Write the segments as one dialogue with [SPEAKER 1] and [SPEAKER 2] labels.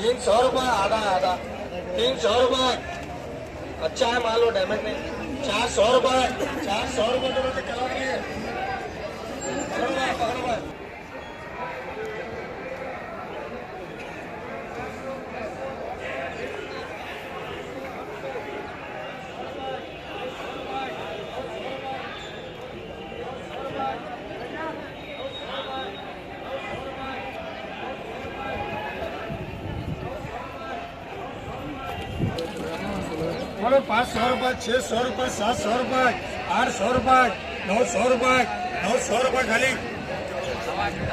[SPEAKER 1] 300 रुपये आधा आधा 300 रुपये। अच्छा है मान लो डैमेज नहीं। 400 रुपये 400 रुपये तो कलर के पकड़ो भाई। बोलो 500 रुपये 600 रुपये 700 रुपये 800 रुपये 900 रुपये 900 रुपये खाली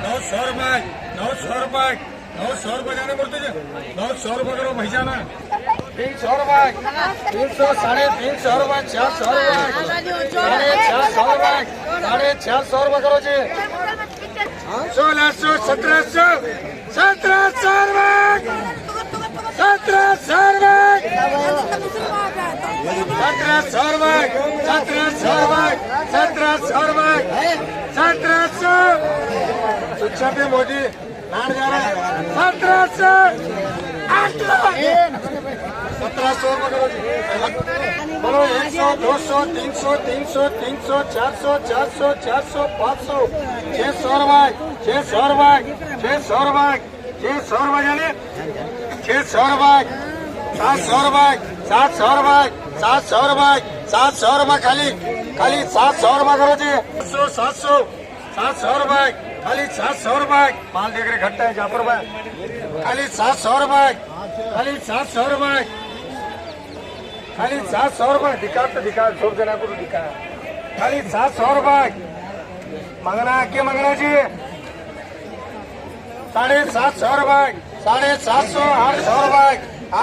[SPEAKER 1] 900 रुपये 900 रुपये 900 रुपये जाने पड़ते 900 रुपये करो भाई जाना 300 रुपये 300 350 रुपये 400 रुपये 450 रुपये 450 रुपये करो जी 1600 1700 1700 रुपये 1700 रुपये 1700 रुपये 1700 रुपये 1700 रुपये 1700 शिक्षा पे मोदी लाड जा रहा है 1700 1700 रुपये बोलो 100 200 300 300 300 400 400 400 500 600 रुपये 600 रुपये 600 रुपये 600 रुपये जाने 600 रुपये 700 रुपये 700 रुपये 700 रुपये 700 रुपये खाली खाली 700 रुपये करो जी 700 700 रुपये खाली 700 रुपये माल देख रहे घट्टा है जापर भाई खाली 700 रुपये खाली 700 रुपये खाली 700 रुपये दिखा छोड़ देना को दिखा खाली 700 रुपये मंगना के मंगना जी 750 रुपये 750 800 रुपये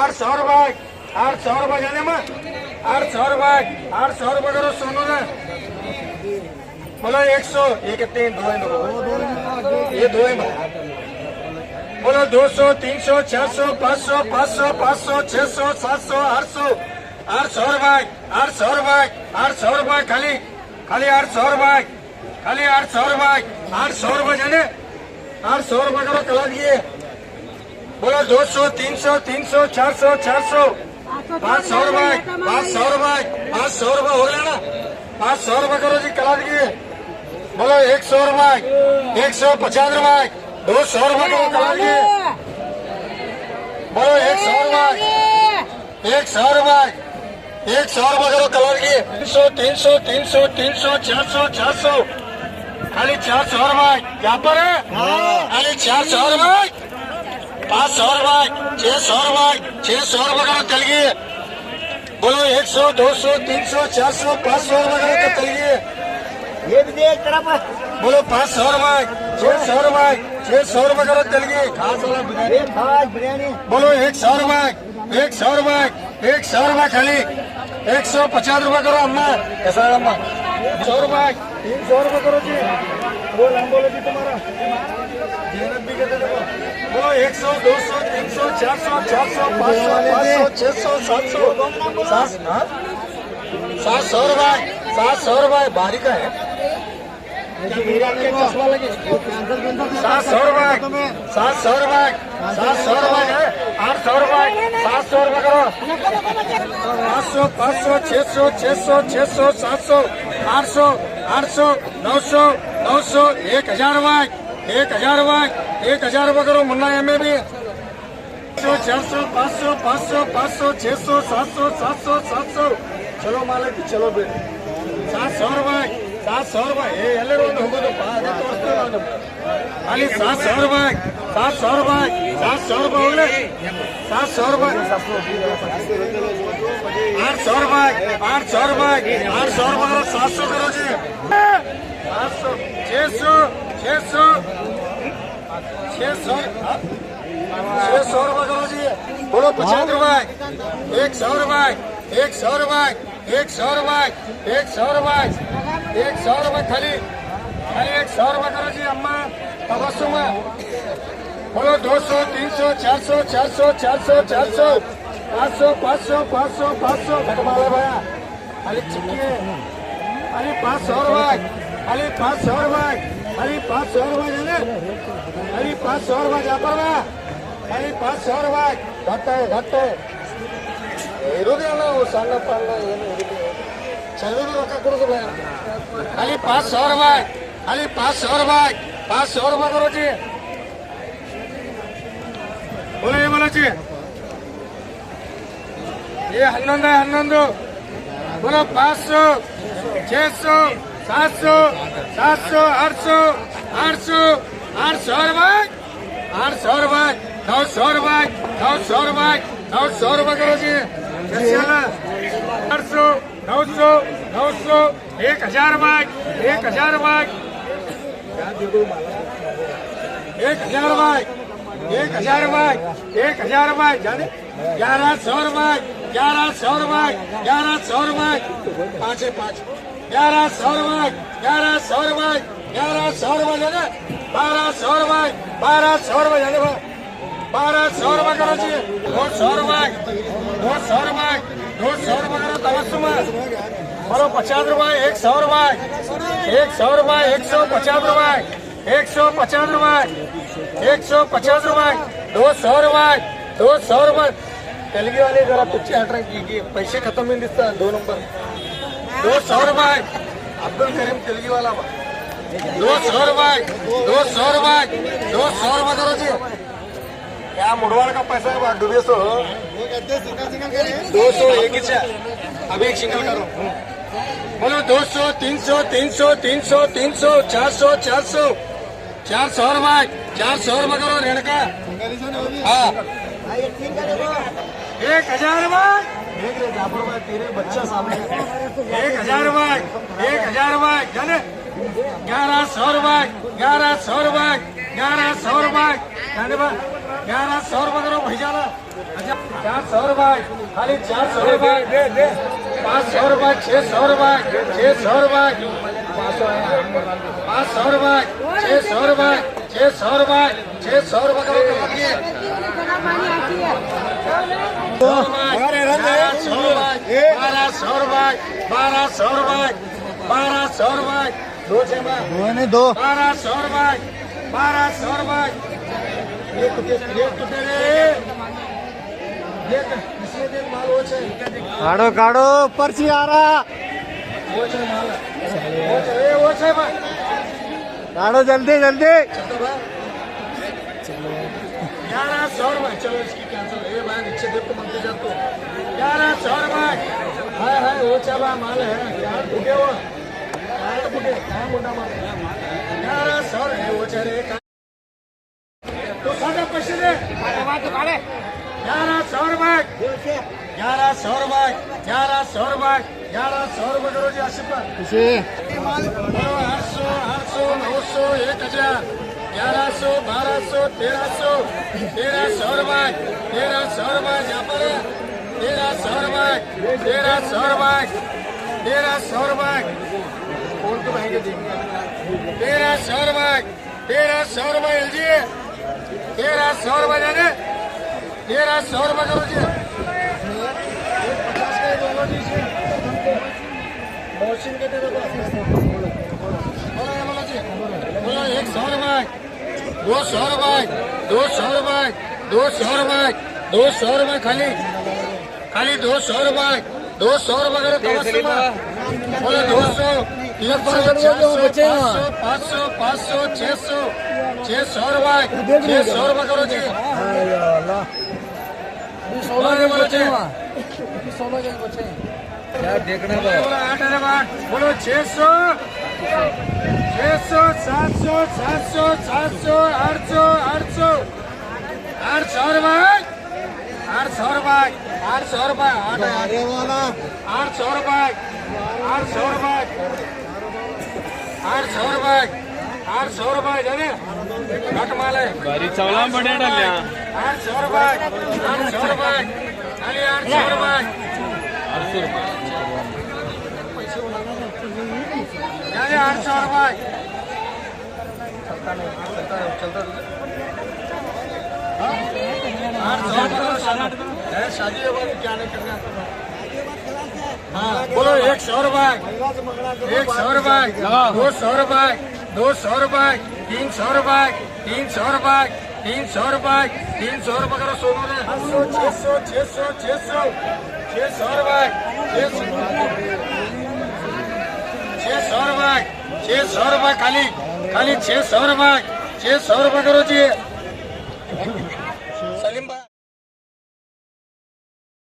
[SPEAKER 1] 800 रुपये 800 रुपये जाने में 800 रुपये 800 रुपये करो सोनू ने बोलो 100 1 3 2 ये 2 बोलो 200 300 400 500 500 500 600 700 800 800 रुपये 800 रुपये 800 रुपये खाली खाली 800 रुपये खाली 800 रुपये 800 रुपये जाने 800 रुपये करो कला दिए बोलो 200 300 300 400 400 500 रुपये 500 रुपये 500 रुपये हो गया ना 500 रुपये करो जी कला दिए बोलो 100 रुपये 150 रुपये 200 रुपये करो कला दिए बोलो 100 रुपये 100 रुपये 100 रुपये करो कलर की 300 300 300 400 400 खाली 400 रुपये यहाँ पर है खाली 400 रुपये 500 रुपये 600 रुपये 600 रुपये करो चल गए बोलो 100 200 300 400 500 रुपये करो चल गए ये भी दे एक तरफ बोलो 500 रुपये 600 रुपये 600 रुपये करो चल गए खास वाला बिरयानी बोलो 100 रुपये 100 रुपये 100 रुपये खाली 150 रुपये करो अम्मा कैसा है अम्मा 100 रुपये 300 रुपये करो जी बोलो जी तुम्हारा जेनत भी कहते देखो बोलो 100 200 300 400 400 500 500 600 700 700 रुपये 700 रुपये बारी का है 700 रुपये 700 रुपये 700 रुपये 800 रुपये 700 रुपये करो 500 500 600 600 600 700 800 800 900 900 1000 रुपये 1000 रुपये 1000 रुपये करो मुन्ना एम भी 400 500 500 500 600 700 700 700 चलो मालिक चलो बेटे 700 रुपये 700 रुपये ಎಲ್ಲರೂ ಒಂದು ಹೋಗೋದು ಅಲ್ಲಿ 700 रुपये 700 रुपये 700 रुपये होगले 700 रुपये 800 रुपये 800 रुपये 800 रुपये 700 करो जी 700 600 600 600 रुपये करो जी बोलो 50 रुपये 100 रुपये 100 रुपये 100 रुपये 100 रुपये 100 रुपये खाली खाली 100 रुपये करो जी अम्मा तबस्सुम बोलो 200 300 400 400 400 400 500 500 500 500 घटमाला भैया खाली चिक्की खाली 500 रुपये खाली 500 रुपये खाली 500 रुपये जाने खाली 500 रुपये जा पर खाली 500 रुपये घट्ट ಇರುವುದಿಲ್ಲ ಸಣ್ಣ ಪಣ್ಣ ಏನು ಇರುವುದಿಲ್ಲ ಚಲೋದು ರೊಕ್ಕ ಕೊಡೋದು ಬೇಡ खाली 500 रुपये खाली 500 रुपये 500 रुपये करो जी बोलो जी ये 11 बोलो 500 600 700 700 800 800 800 रुपये 800 रुपये 900 रुपये 900 रुपये 900 रुपये करो जी 800 900 900 1000 रुपये 1000 रुपये 1000 रुपये 1000 रुपये 1000 रुपये जाने 1100 रुपये 1100 रुपये 1100 रुपये 5 1100 रुपये 1100 रुपये 1100 रुपये जाने 1200 रुपये 1200 रुपये जाने 1200 रुपये करो जी 200 रुपये 200 रुपये 200 रुपये करो तवस्सुमा बोलो 50 रुपये 100 रुपये 100 रुपये 150 रुपये 150 रुपये 150 रुपये 200 रुपये 200 रुपये तेलगी वाले जरा तुझे हटरा की पैसे खत्म होईल दिसतात 2 नंबर 200 रुपये अब्दुल करीम तेलगी वाला 200 रुपये 200 रुपये 200 रुपये करो जी क्या मुड़वाड़ का पैसा है डूबे 200 एक ही अभी एक सिंगल करो बोलो 200 300 300 300 300 400 400 400 रुपये 400 रुपये करो रेणका हाँ 1000 रुपये तेरे बच्चा सामने 1000 रुपये 1000 रुपये जाने 1100 रुपये 1100 रुपये 1100 रुपये जाने 1100 रुपये करो भैया 400 रुपये खाली 400 रुपये 500 रुपये 600 रुपये 600 रुपये 500 रुपये 600 रुपये 600 रुपये 600 रुपये करो 1200 रुपये 1200 रुपये 1200 रुपये 2 1200 रुपये 1200 रुपये
[SPEAKER 2] काढो काढो पर्ची आ रहा काढो जल्दी जल्दी
[SPEAKER 1] 1100 रुपये चलो इसकी कैंसिल है भाई नीचे देखो मंदिर जातो 1100 रुपये हाय हाय वो चला माल है यार बुके वो यार बुके क्या मोटा माल 1100 है वो चले तो सादा पैसे दे बात काढे 1100 रुपये 1100 रुपये 1100 रुपये 1100 रुपये करो जी 80 पर 800 800 900 1000 1100 1200 1300 1300 रुपये 1300 रुपये यहाँ पर 1300 रुपये 1300 रुपये 1300 रुपये कौन तो महंगे देंगे 1300 रुपये 1300 रुपये एलजी 1300 रुपये जाने 1300 रुपये करो जी 50 के दोनों जी से मौसम के दे दो बोलो जी बोलो 100 रुपये 200 रुपये 200 रुपये 200 रुपये 200 रुपये खाली 200 रुपये 200 रुपये करो तवस्सुमा बोलो 200 500 500 600 600 रुपये 600 रुपये करो जी
[SPEAKER 2] क्या देखना
[SPEAKER 1] बोलो 8 बोलो 600 600 700 700 700 800 800 800 रुपये 800 रुपये 800 रुपये 800 रुपये 800 रुपये 800 रुपये 800 रुपये जाने घट माल है
[SPEAKER 2] बारी चवला बड्या डाल्या
[SPEAKER 1] 800 रुपये 800 रुपये खाली 800 रुपये
[SPEAKER 2] 800 रुपये
[SPEAKER 1] जाने 800 रुपये शादी क्या नहीं करना हाँ बोलो 100 रुपये 100 रुपये 200 रुपये 200 रुपये 300 रुपये 300 रुपये 300 रुपए करो सोनू ने 500 600 रुपए 600 रुपए खाली 600 रुपए करो जी